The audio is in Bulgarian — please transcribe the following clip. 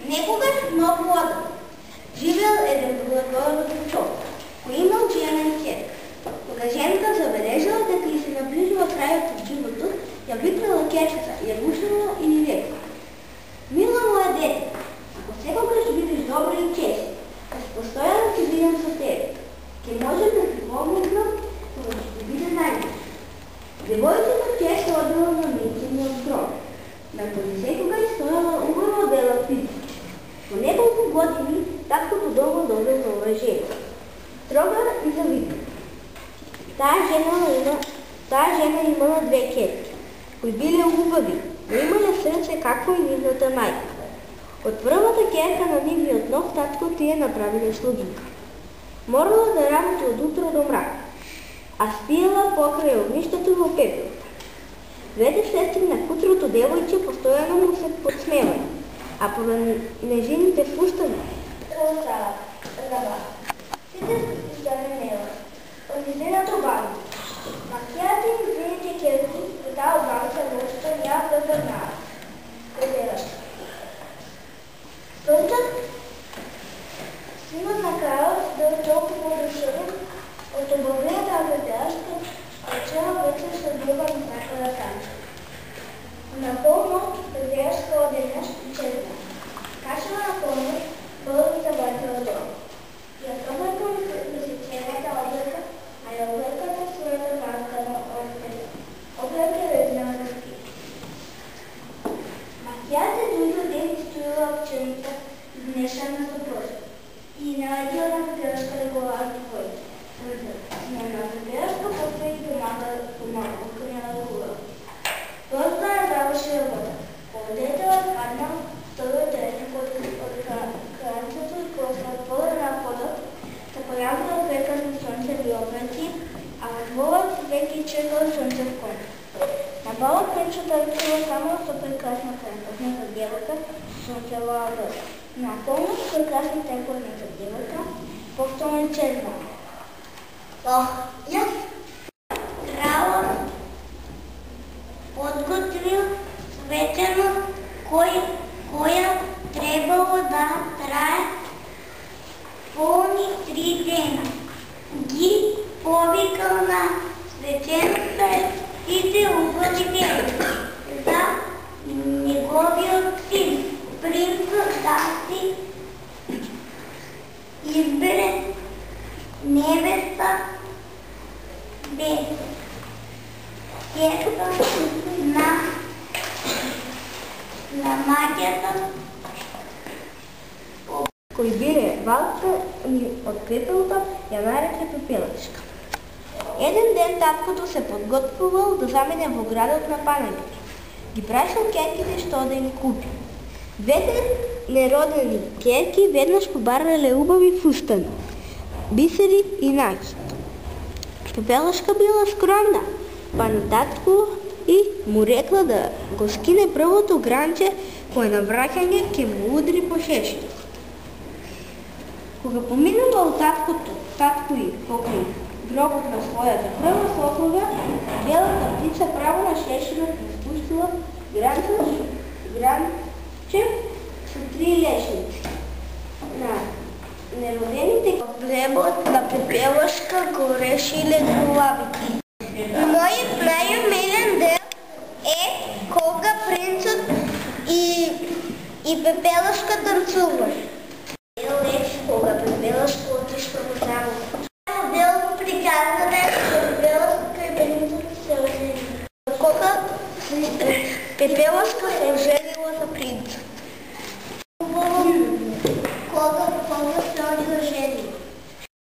Некогаш много млада живеел еден благороден човек, кој имал жена и ќерка. Кога жената забележала дека ѝ се наближува крајот од животот, ја викнала ќерката, ја гушнала и ни рекла: „Мила моја дете, ако секогаш бидеш добра и честна, постојано ќе бидам со тебе. Ќе можам да ти помогнам кога ќе ти биде најдобро.“ Девојката често одела на нејзиниот гроб, на кој секогаш стоела убава бела пица. По неколку години таткото долго добил нова жена, строга и завидна. Таа жена имала две ќерки, кои биле убави, но имале срце како и нивната мајка. Од првата ќерка на нивниот нов татко тие направиле слугинка. Морала да работи од утро до мрак, а спиела покрај огништето во пепелта. Двете сестри на кутрото девојче постојано му се подсмеваја, а по нежините фустани сите заменела. Од изеното баби. Макијата им двете ќерки и таа бабица ношто ја преврнаа. Сончат, синот на крајот бил толку подушевен од убавината ведеашка, речела вече се друга не сака да каже. На полнок ведеашка одеднаш и чезна. Качела на полнок, българите вратила дома. Ја пробајка да се черната облека, а ја облека на својата мамка на облека резна на ски. Макијата друго ден стоила пченица внешана со прозор и најдела на пеперашка да го лази којче. На пеперашка после и помагала коња да го лази. Прозора ја даваше вода. Одетела паднал, стоила третник од кранцето и прослал поле на подот, се појавила прекрасно сонце и облаци, а во дворот веќе чекал сонце в конец. На балот пенчето открила само со прекрасна красната девојка со сончева вода. На полнок прекрасната екорната девојка повторно чезнала. Јас кралот подготвил вечерно која требало да трае полни 3 дена. Ги повикал на свечената сите убави девојки за неговиот син, принцот да си избере невеста без ќерка на маѓата кој бире валка од пепелта, ја нарече Пепелешка. Еден ден таткото се подготвувал да замине во градот на панелите. Ги прашал ќерките што да им купи. Двете неродени ќерки веднаш побарале убави фустани, бисери и накит. Пепелешка била скромна, па на татко и му рекла да го скине првото гранче кое на враќање ќе му удри по шешето. Кога поминувал татко и покрај гробот на својата прва сопруга, белата птица право на шешерот му спустила гранче со 3 лешници. На неродените плебот на Пепелешка го решиле главите. Мојот најумилен дел е кога принцот и Пепелешка танцуваш. Кога Пепелешка отишла во замок. Дел приказната е Пепелешка и принцот се ожени. Кога Пепелешка се ожени